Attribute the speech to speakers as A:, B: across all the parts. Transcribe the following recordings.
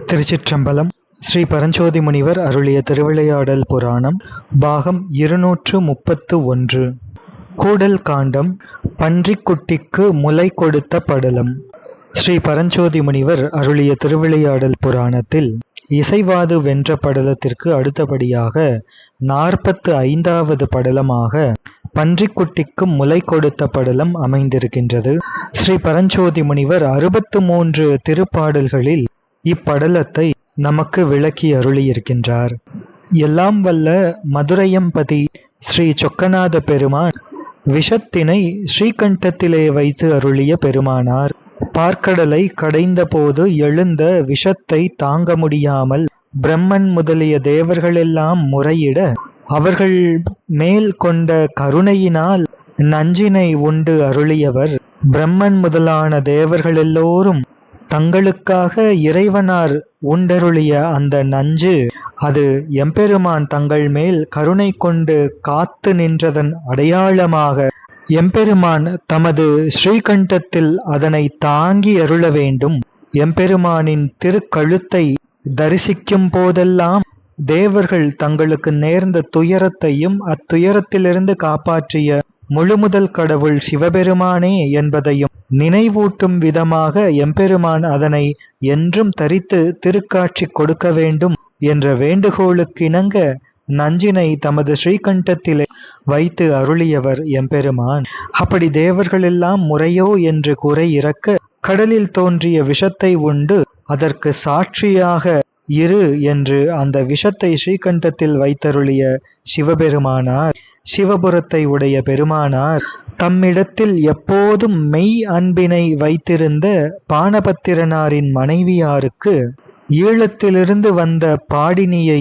A: திருச்சிற்றம்பலம். ஸ்ரீ பரஞ்சோதி முனிவர் அருளிய திருவிளையாடல் புராணம் பாகம் 231. கூடல் காண்டம். பன்றிக்குட்டிக்கு முலை கொடுத்த படலம். ஸ்ரீ பரஞ்சோதி முனிவர் அருளிய திருவிளையாடல் புராணத்தில் இசைவாது வென்ற படலத்திற்கு அடுத்தபடியாக 45வது படலமாக பன்றிக்குட்டிக்கு முலை கொடுத்த படலம் அமைந்திருக்கின்றது. ஸ்ரீ பரஞ்சோதி முனிவர் 63 திருப்பாடல்களில் இப்படலத்தை நமக்கு விளக்கி அருளியிருக்கின்றார். எல்லாம் வல்ல மதுரையம்பதி ஸ்ரீ சொக்கநாத பெருமான் விஷத்தினை ஸ்ரீகண்டத்திலே வைத்து அருளிய பெருமானார். பார்க்கடலை கடைந்த போது எழுந்த விஷத்தை தாங்க முடியாமல் பிரம்மன் முதலிய தேவர்களெல்லாம் முறையிட, அவர்கள் மேல் கொண்ட கருணையினால் நஞ்சினை உண்டு அருளியவர். பிரம்மன் முதலான தேவர்களெல்லோரும் தங்களுக்காக இறைவனார் உண்டருளிய அந்த நஞ்சு, அது எம்பெருமான் தங்கள் மேல் கருணை கொண்டு காத்து நின்றதன் அடையாளமாக எம்பெருமான் தமது ஸ்ரீகண்டத்தில் அதனை தாங்கி அருள வேண்டும். எம்பெருமானின் திருக்கழுத்தை தரிசிக்கும் போதெல்லாம் தேவர்கள் தங்களுக்கு நேர்ந்த துயரத்தையும் அத்துயரத்திலிருந்து காப்பாற்றிய முழுமுதல் கடவுள் சிவபெருமானே என்பதையும் நினைவூட்டும் விதமாக எம்பெருமான் அதனை என்றும் தரித்து திருக்காட்சி கொடுக்க வேண்டும் என்ற வேண்டுகோளுக்கிணங்க நஞ்சினை தமது ஸ்ரீகண்டத்திலே வைத்து அருளியவர் எம்பெருமான். அப்படி தேவர்களெல்லாம் முறையோ என்று குறை இறக்க, கடலில் தோன்றிய விஷத்தை உண்டு அதற்கு சாட்சியாக இரு என்று அந்த விஷத்தை ஸ்ரீகண்டத்தில் வைத்தருளிய சிவபெருமானார், சிவபுரத்தை உடைய பெருமானார், தம்மிடத்தில் எப்போதும் மெய் அன்பினை வைத்திருந்த பானபத்திரனாரின் மனைவியாருக்கு ஈழத்திலிருந்து வந்த பாடினியை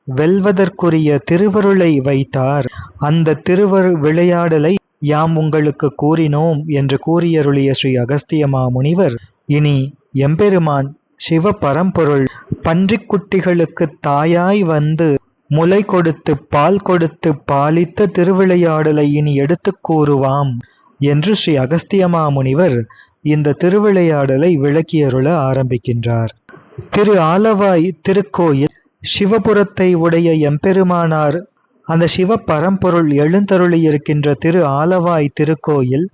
A: வெல்வதற்குரிய திருவருளை வைத்தார். அந்த விளையாடலை யாம் உங்களுக்கு கூறினோம் என்று கூறியருளிய ஸ்ரீ அகஸ்திய மாமுனிவர், இனி எம்பெருமான் சிவ பரம்பொருள் பன்றிக்குட்டிகளுக்கு தாயாய் வந்து முலை கொடுத்து பால் கொடுத்து பாலித்த திருவிளையாடலை இனி எடுத்து கூறுவாம் என்று ஸ்ரீ அகஸ்தியமா முனிவர் இந்த திருவிளையாடலை விளக்கியருள ஆரம்பிக்கின்றார். திரு ஆலவாய் திருக்கோயில் சிவபுரத்தை உடைய எம்பெருமானார் அந்த சிவ பரம்பொருள் எழுந்தருளி இருக்கின்ற திரு ஆலவாய் திருக்கோயில்,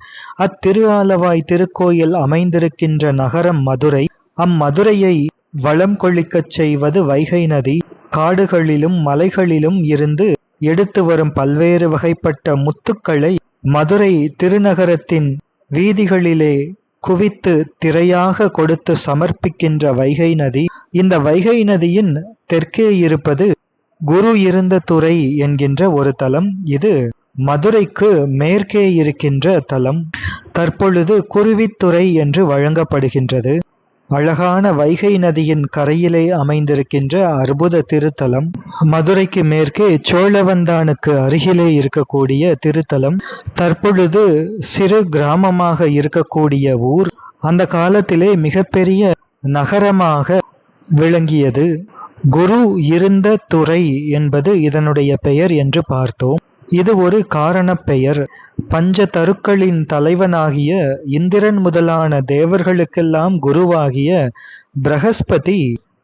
A: அத்திரு ஆலவாய் திருக்கோயில் அமைந்திருக்கின்ற நகரம் மதுரை. அம்மதுரையை வளம் கொழிக்கச் செய்வது வைகை நதி. காடுகளிலும் மலைகளிலும் இருந்து எடுத்து வரும் பல்வேறு வகைப்பட்ட முத்துக்களை மதுரை திருநகரத்தின் வீதிகளிலே குவித்து திரையாக கொடுத்து சமர்ப்பிக்கின்ற வைகை நதி. இந்த வைகை நதியின் தெற்கே இருப்பது குரு இருந்த துறை என்கின்ற ஒரு தலம். இது மதுரைக்கு மேற்கே இருக்கின்ற தலம். தற்பொழுது குருவித்துறை என்று வழங்கப்படுகின்றது. அழகான வைகை நதியின் கரையிலே அமைந்திருக்கின்ற அற்புத திருத்தலம். மதுரைக்கு மேற்கே சோழவந்தானுக்கு அருகிலே இருக்கக்கூடிய திருத்தலம். தற்பொழுது சிறு கிராமமாக இருக்கக்கூடிய ஊர் அந்த காலத்திலே மிகப்பெரிய நகரமாக விளங்கியது. குரு இருந்த துறை என்பது இதனுடைய பெயர் என்று பார்த்தோம். இது ஒரு காரண பெயர். பஞ்ச தருக்களின் தலைவனாகிய இந்திரன் முதலான தேவர்களுக்கெல்லாம் குருவாகிய பிரகஸ்பதி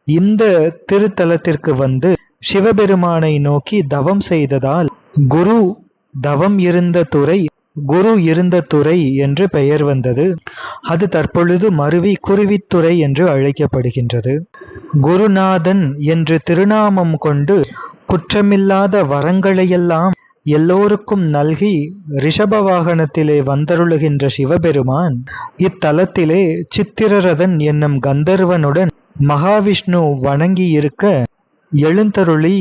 A: இந்த திருத்தலத்திற்கு வந்து சிவபெருமானை நோக்கி தவம் செய்ததால் குரு தவம் இருந்த துறை, குரு இருந்த துறை என்று பெயர் வந்தது. அது தற்பொழுது மருவி குருவித்துறை என்று அழைக்கப்படுகின்றது. குருநாதன் என்று திருநாமம் கொண்டு குற்றமில்லாத வரங்களையெல்லாம் எல்லோருக்கும் நல்கி ரிஷப வாகனத்திலே வந்தருளுகின்ற சிவபெருமான் இத்தலத்திலே சித்திரரதன் என்னும் கந்தர்வனுடன் மகாவிஷ்ணு வணங்கி இருக்க எழுந்தருளி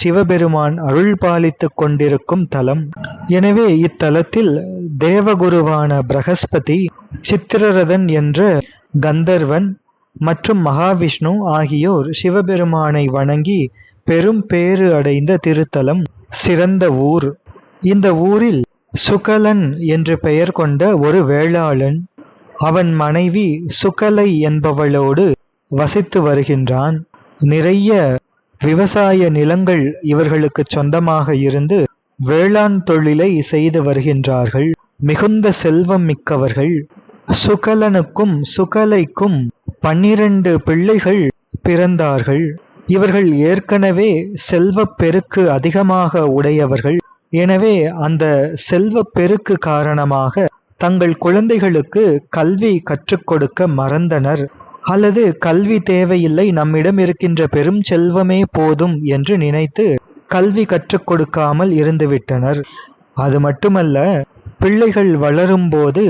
A: சிவபெருமான் அருள் பாலித்துக் கொண்டிருக்கும் தலம். எனவே இத்தலத்தில் தேவகுருவான பிரகஸ்பதி, சித்திரரதன் என்ற கந்தர்வன் மற்றும் மகாவிஷ்ணு ஆகியோர் சிவபெருமானை வணங்கி பெரும் பேறு அடைந்த திருத்தலம், சிறந்த ஊர். இந்த ஊரில் சுகலன் என்று பெயர் கொண்ட ஒரு வேளாளன், அவன் மனைவி சுகலை என்பவளோடு வசித்து வருகின்றான். நிறைய விவசாய நிலங்கள் இவர்களுக்கு சொந்தமாக இருந்து வேளாண் தொழிலை செய்து வருகின்றார்கள். மிகுந்த செல்வம் மிக்கவர்கள். சுகலனுக்கும் சுகலைக்கும் 12 பிள்ளைகள் பிறந்தார்கள். இவர்கள் ஏற்கனவே செல்வப் பெருக்கு அதிகமாக உடையவர்கள். எனவே அந்த செல்வப் பெருக்கு காரணமாக தங்கள் குழந்தைகளுக்கு கல்வி கற்றுக் கொடுக்க மறந்தனர். அல்லது கல்வி தேவையில்லை, நம்மிடம் இருக்கின்ற பெரும் செல்வமே போதும் என்று நினைத்து கல்வி கற்றுக் கொடுக்காமல் இருந்துவிட்டனர். அது மட்டுமல்ல, பிள்ளைகள் வளரும்போது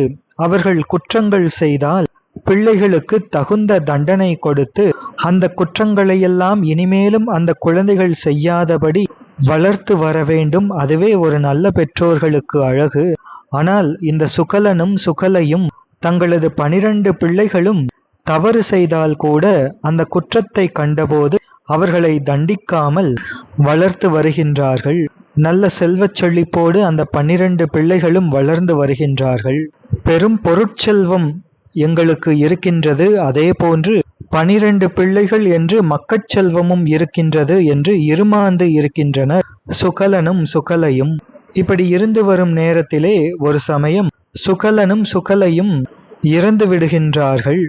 A: அவர்கள் குற்றங்கள் செய்தால் பிள்ளைகளுக்கு தகுந்த தண்டனை கொடுத்து அந்த குற்றங்களையெல்லாம் இனிமேலும் அந்த குழந்தைகள் செய்யாதபடி வளர்த்து வர வேண்டும். அதுவே ஒரு நல்ல பெற்றோர்களுக்கு அழகு. ஆனால் இந்த சுகலனும் சுகலையும் தங்களது 12 பிள்ளைகளும் தவறு செய்தால் கூட அந்த குற்றத்தை கண்டபோது அவர்களை தண்டிக்காமல் வளர்த்து வருகின்றார்கள். நல்ல செல்வச் செழிப்போடு அந்த 12 பிள்ளைகளும் வளர்ந்து வருகின்றார்கள். பெரும் பொருட்செல்வம் எங்களுக்கு இருக்கின்றது, அதே போன்று 12 பிள்ளைகள் என்று மக்கட்செல்வமும் இருக்கின்றது என்று இருமாந்து இருக்கின்றனர் சுகலனும் சுகலையும். இப்படி இருந்து வரும் நேரத்திலே ஒரு சமயம் சுகலனும் சுகலையும் இறந்து விடுகின்றார்கள்.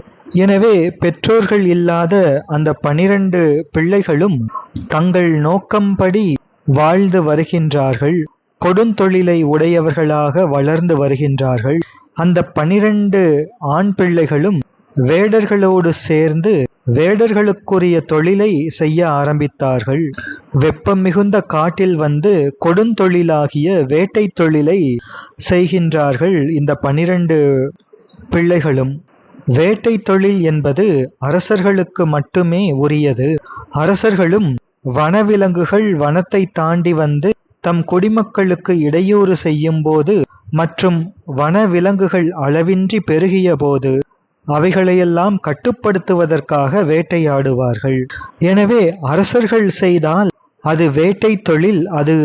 A: எனவே பெற்றோர்கள் இல்லாத அந்த 12 பிள்ளைகளும் தங்கள் நோக்கம்படி வாழ்ந்து வருகின்றார்கள். கொடுந்தொழிலை உடையவர்களாக வளர்ந்து வருகின்றார்கள். அந்த 12 ஆண் பிள்ளைகளும் வேடர்களோடு சேர்ந்து வேடர்களுக்குரிய தொழிலை செய்ய ஆரம்பித்தார்கள். வெப்பம் மிகுந்த காட்டில் வந்து கொடுந்தொழிலாகிய வேட்டை தொழிலை செய்கின்றார்கள் இந்த 12 பிள்ளைகளும். வேட்டை தொழில் என்பது அரசர்களுக்கு மட்டுமே உரியது. அரசர்களும் வனவிலங்குகள் வனத்தை தாண்டி வந்து தம் குடிமக்களுக்கு இடையூறு செய்யும் போது மற்றும் வனவிலங்குகள் அளவின்றி பெருகிய போது அவைகளையெல்லாம் கட்டுப்படுத்துவதற்காக வேட்டையாடுவார்கள். எனவே அரசர்கள் செய்தால் அது வேட்டை தொழில், அது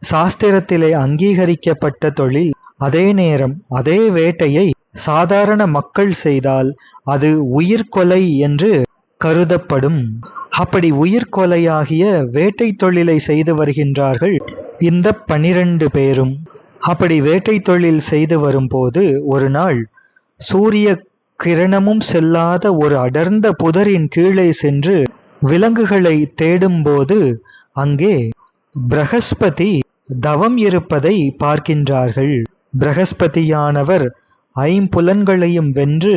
A: சாஸ்திரத்திலே அங்கீகரிக்கப்பட்ட தொழில். அதே நேரம் அதே வேட்டையை சாதாரண மக்கள் செய்தால் அது உயிர்கொலை என்று கருதப்படும். அப்படி உயிர்கொலையாகிய வேட்டை தொழிலை செய்து வருகின்றார்கள் இந்த 12 பேரும். அப்படி வேட்டை தொழில் செய்து வரும்போது ஒரு நாள் சூரிய கிரணமும் செல்லாத ஒரு அடர்ந்த புதரின் கீழே சென்று விலங்குகளை தேடும்போது அங்கே பிரகஸ்பதி தவம் இருப்பதை பார்க்கின்றார்கள். பிரகஸ்பதியானவர் 5 புலன்களையும் வென்று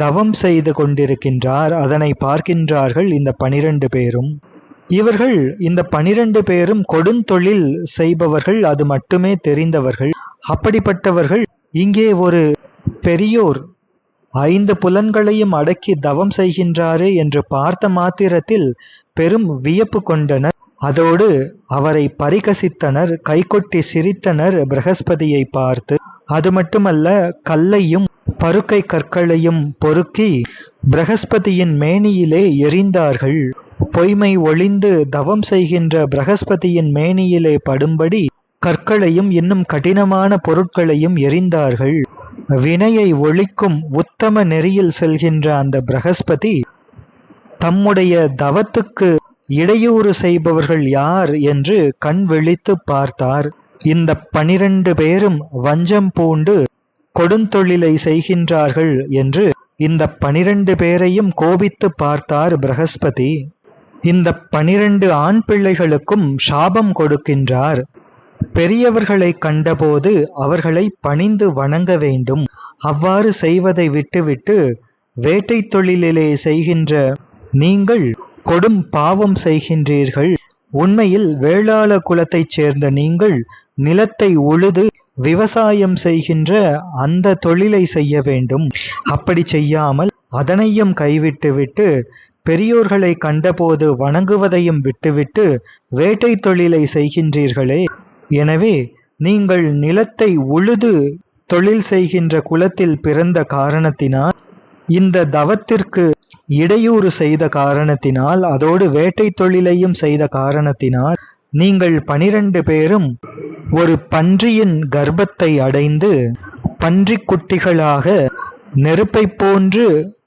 A: தவம் செய்து கொண்டிருக்கின்றார். அதனை பார்க்கின்றார்கள் இந்த 12 பேரும். இவர்கள் இந்த 12 பேரும் கொடுந்தொழில் செய்பவர்கள், அது மட்டுமே தெரிந்தவர்கள். அப்படிப்பட்டவர்கள் இங்கே ஒரு பெரியோர் 5 புலன்களையும் அடக்கி தவம் செய்கின்றாரே என்று பார்த்த மாத்திரத்தில் பெரும் வியப்பு கொண்டனர். அதோடு அவரை பரிகசித்தனர், கைகொட்டி சிரித்தனர் பிரகஸ்பதியை பார்த்து. அது மட்டுமல்ல, கல்லையும் பருக்கை கற்களையும் பொறுக்கி பிரகஸ்பதியின் மேனியிலே எறிந்தார்கள். பொய்மை ஒளிந்து தவம் செய்கின்ற பிரகஸ்பதியின் மேனியிலே படும்படி கற்களையும் இன்னும் கடினமான பொருட்களையும் எறிந்தார்கள். வினையை ஒழிக்கும் உத்தம நெறியில் செல்கின்ற அந்த பிரகஸ்பதி தம்முடைய தவத்துக்கு இடையூறு செய்பவர்கள் யார் என்று கண் விழித்து பார்த்தார். இந்த 12 பேரும் வஞ்சம் பூண்டு கொடுந்தொழிலை செய்கின்றார்கள் என்று இந்த 12 பேரையும் கோபித்து பார்த்தார் பிரகஸ்பதி. இந்த 12 ஆண் பிள்ளைகளுக்கும் சாபம் கொடுக்கின்றார். பெரியவர்களை கண்டபோது அவர்களை பணிந்து வணங்க வேண்டும். அவ்வாறு செய்வதை விட்டுவிட்டு வேட்டை தொழிலிலே செய்கின்ற நீங்கள் கொடும் பாவம் செய்கின்றீர்கள். உண்மையில் வேளாள குலத்தைச் சேர்ந்த நீங்கள் நிலத்தை உழுது விவசாயம் செய்கின்ற அந்த தொழிலை செய்ய வேண்டும். அப்படி செய்யாமல் அதனையும் கைவிட்டுவிட்டு பெரியோர்களை கண்டபோது வணங்குவதையும் விட்டுவிட்டு வேட்டை தொழிலை செய்கின்றீர்களே. எனவே நீங்கள் நிலத்தை உழுது தொழில் செய்கின்ற குலத்தில் பிறந்த காரணத்தினால், இந்த தவத்திற்கு இடையூறு செய்த காரணத்தினால், அதோடு வேட்டை தொழிலையும் செய்த காரணத்தினால் நீங்கள் 12 பேரும் ஒரு பன்றியின் கர்ப்பத்தை அடைந்து பன்றிக் குட்டிகளாக, நெருப்பை போன்று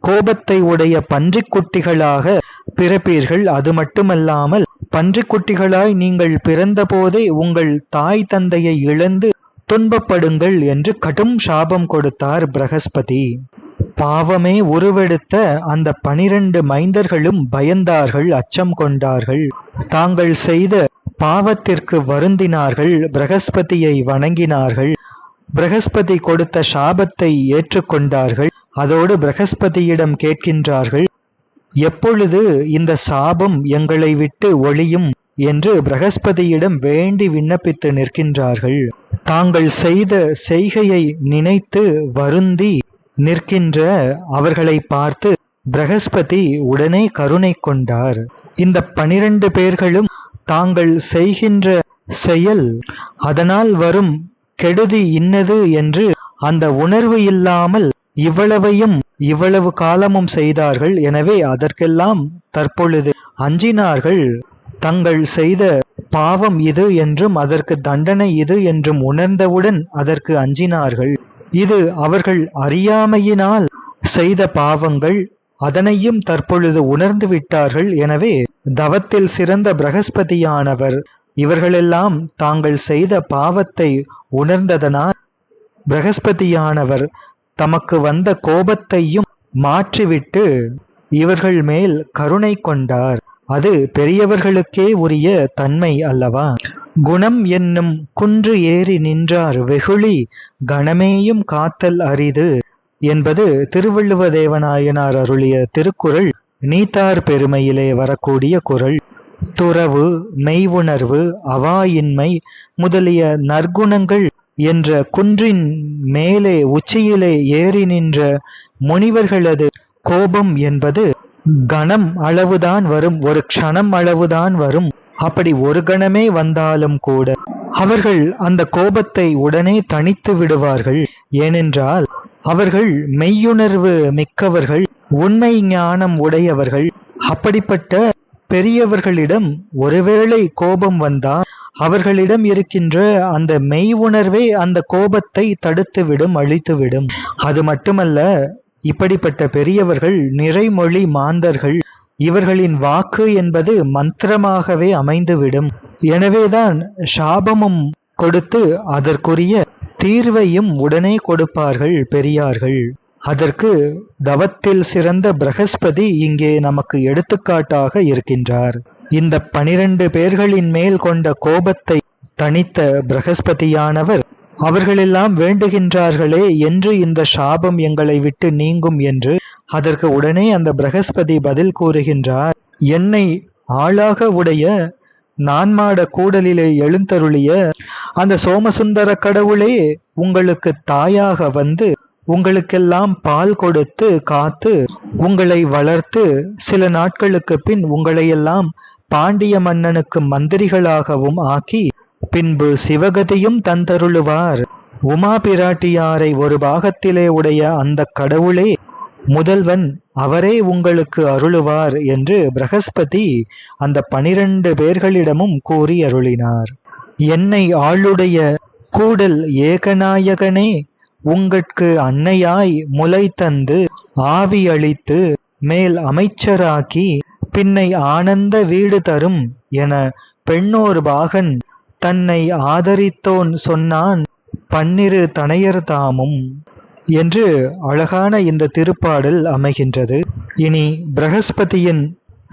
A: கோபத்தை உடைய பன்றிக் குட்டிகளாக பிறப்பீர்கள். அது மட்டுமல்லாமல் பன்றிக்குட்டிகளாய் நீங்கள் பிறந்தபோதே உங்கள் தாய் தந்தையை இழந்து துன்பப்படுங்கள் என்று கடும் சாபம் கொடுத்தார் பிரகஸ்பதி. பாவமே உருவெடுத்த அந்த 12 மைந்தர்களும் பயந்தார்கள், அச்சம் கொண்டார்கள். தாங்கள் செய்த பாவத்திற்கு வருந்தினார்கள், பிரகஸ்பதியை வணங்கினார்கள். பிரகஸ்பதி கொடுத்த சாபத்தை ஏற்றுக்கொண்டார்கள். அதோடு பிரகஸ்பதியிடம் கேட்கின்றார்கள், எப்பொழுது இந்த சாபம் எங்களை விட்டு ஒழியும் என்று பிரகஸ்பதியிடம் வேண்டி விண்ணப்பித்து நிற்கின்றார்கள். தாங்கள் செய்த செய்கையை நினைத்து வருந்தி நிற்கின்ற அவர்களை பார்த்து பிரகஸ்பதி உடனே கருணை கொண்டார். இந்த 12 பேர்களும் தாங்கள் செய்கின்ற செயல் அதனால் வரும் கெடுதி இன்னது என்று அந்த உணர்வு இல்லாமல் இவ்வளவு காலமும் செய்தார்கள். எனவே அதற்கெல்லாம் தற்பொழுது அஞ்சினார்கள். தங்கள் செய்த பாவம் இது என்றும் அதற்கு தண்டனை இது என்றும் உணர்ந்தவுடன் அதற்கு அஞ்சினார்கள். இது அவர்கள் அறியாமையினால் செய்த பாவங்கள், அதனையும் தற்பொழுது உணர்ந்து விட்டார்கள். எனவே தவத்தில் சிறந்த பிரகஸ்பதியானவர் இவர்களெல்லாம் தாங்கள் செய்த பாவத்தை உணர்ந்ததனால் பிரகஸ்பதியானவர் தமக்கு வந்த கோபத்தையும் மாற்றிவிட்டு இவர்கள் மேல் கருணை கொண்டார். அது பெரியவர்களுக்கே உரிய தன்மை அல்லவா? குணம் என்னும் குன்று ஏறி நின்றார் வெகுளி கணமேயும் காத்தல் அரிது என்பது திருவள்ளுவ தேவநாயனார் அருளிய திருக்குறள். நீத்தார் பெருமையிலே வரக்கூடிய குறள். துறவு, மெய்வுணர்வு, அவாயின்மை முதலிய நற்குணங்கள் என்ற குன்றின் மேலே உச்சியிலே ஏறி நின்ற முனிவர்களது கோபம் என்பது கணம் அளவுதான் வரும், ஒரு க்ஷணம் அளவுதான் வரும். அப்படி ஒரு கணமே வந்தாலும் கூட அவர்கள் அந்த கோபத்தை உடனே தணித்து விடுவார்கள். ஏனென்றால் அவர்கள் மெய்யுணர்வு மிக்கவர்கள், உண்மை ஞானம் உடையவர்கள். அப்படிப்பட்ட பெரியவர்களிடம் ஒருவேளை கோபம் வந்தால் அவர்களிடம் இருக்கின்ற அந்த மெய் உணர்வே அந்த கோபத்தை தடுத்துவிடும், அழித்துவிடும். அது மட்டுமல்ல, இப்படிப்பட்ட பெரியவர்கள் நிறைமொழி மாந்தர்கள். இவர்களின் வாக்கு என்பது மந்திரமாகவே அமைந்துவிடும். எனவேதான் சாபமும் கொடுத்து அதற்குரிய தீர்வையும் உடனே கொடுப்பார்கள் பெரியார்கள். அதற்கு தவத்தில் சிறந்த பிரகஸ்பதி இங்கே நமக்கு எடுத்துக்காட்டாக இருக்கின்றார். இந்த 12 பேர்களின் மேல் கொண்ட கோபத்தை தணித்த பிரகஸ்பதியானவர் அவர்களெல்லாம் வேண்டுகின்றார்களே என்று இந்த சாபம் எங்களை விட்டு நீங்கும் என்று. அதற்கு உடனே அந்த பிரகஸ்பதி பதில் கூறுகின்றார், என்னை ஆளாக உடைய நான்மாட கூடலிலே எழுந்தருளிய அந்த சோமசுந்தர கடவுளே உங்களுக்கு தாயாக வந்து உங்களுக்கெல்லாம் பால் கொடுத்து காத்து உங்களை வளர்த்து சில நாட்களுக்கு பின் உங்களையெல்லாம் பாண்டிய மன்னனுக்கு மந்திரிகளாகவும் ஆக்கி பின்பு சிவகதியும் தந்தருளுவார். உமா பிராட்டியாரை ஒரு பாகத்திலே உடைய அந்த கடவுளே முதல்வன், அவரே உங்களுக்கு அருளுவார் என்று பிரகஸ்பதி அந்த 12 பேர்களிடமும் கூறி அருளினார். என்னை ஆளுடைய கூடல் ஏகநாயகனே, உங்கட்கு அன்னையாய் முலை தந்து ஆவி அளித்து மேல் அமைச்சராக்கி பின்னை ஆனந்த வீடு தரும் என பெண்ணோர் பாகன் தன்னை ஆதரித்தோன் சொன்னான் 12 தனையர்தாமும் என்று அழகான இந்த திருப்பாடல் அமைகின்றது. இனி பிரகஸ்பதியின்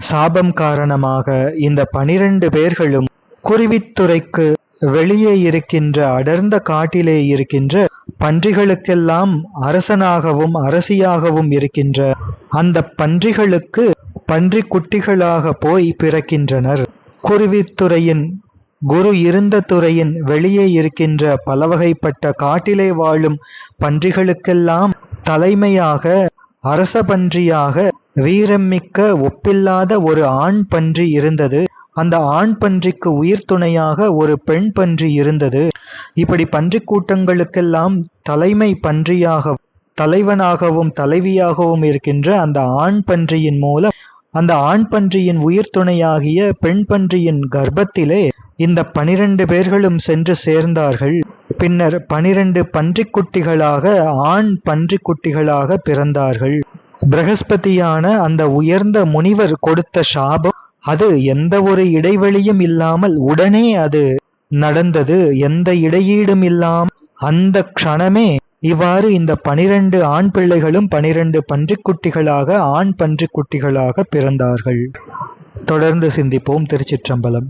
A: சாபம் காரணமாக இந்த 12 பேர்களும் குருவித்துறைக்கு வெளியே இருக்கின்ற அடர்ந்த காட்டிலே இருக்கின்ற பன்றிகளுக்கெல்லாம் அரசனாகவும் அரசியாகவும் இருக்கின்ற அந்த பன்றிகளுக்கு பன்றி குட்டிகளாக போய் பிறக்கின்றனர். குருவித்துறையின் குரு இருந்த துறையின் வெளியே இருக்கின்ற பலவகைப்பட்ட காட்டிலே வாழும் பன்றிகளுக்கெல்லாம் தலைமையாக அரச பன்றியாக வீரமிக்க ஒப்பில்லாத ஒரு ஆண் பன்றி இருந்தது. அந்த ஆண் பன்றிக்கு உயிர் துணையாக ஒரு பெண் பன்றி இருந்தது. இப்படி பன்றி கூட்டங்களுக்கெல்லாம் தலைமை பன்றியாக தலைவனாகவும் தலைவியாகவும் இருக்கின்ற அந்த ஆண் பன்றியின் மூலம் அந்த ஆண் பன்றியின் உயிர் துணையாகிய பெண் பன்றியின் கர்ப்பத்திலே இந்த 12 பேர்களும் சென்று சேர்ந்தார்கள். பின்னர் 12 பன்றிக்குட்டிகளாக ஆண் பன்றிக்குட்டிகளாக பிறந்தார்கள். பிரகஸ்பதியான அந்த உயர்ந்த முனிவர் கொடுத்த சாபம் அது எந்த ஒரு இடைவெளியும் இல்லாமல் உடனே அது நடந்தது. எந்த இடையீடும் இல்லாமல் அந்த க்ஷணமே இவ்வாறு இந்த 12 ஆண் பிள்ளைகளும் 12 பன்றிக்குட்டிகளாக ஆண் பன்றிக்குட்டிகளாக பிறந்தார்கள். தொடர்ந்து சிந்திப்போம். திருச்சிற்றம்பலம்.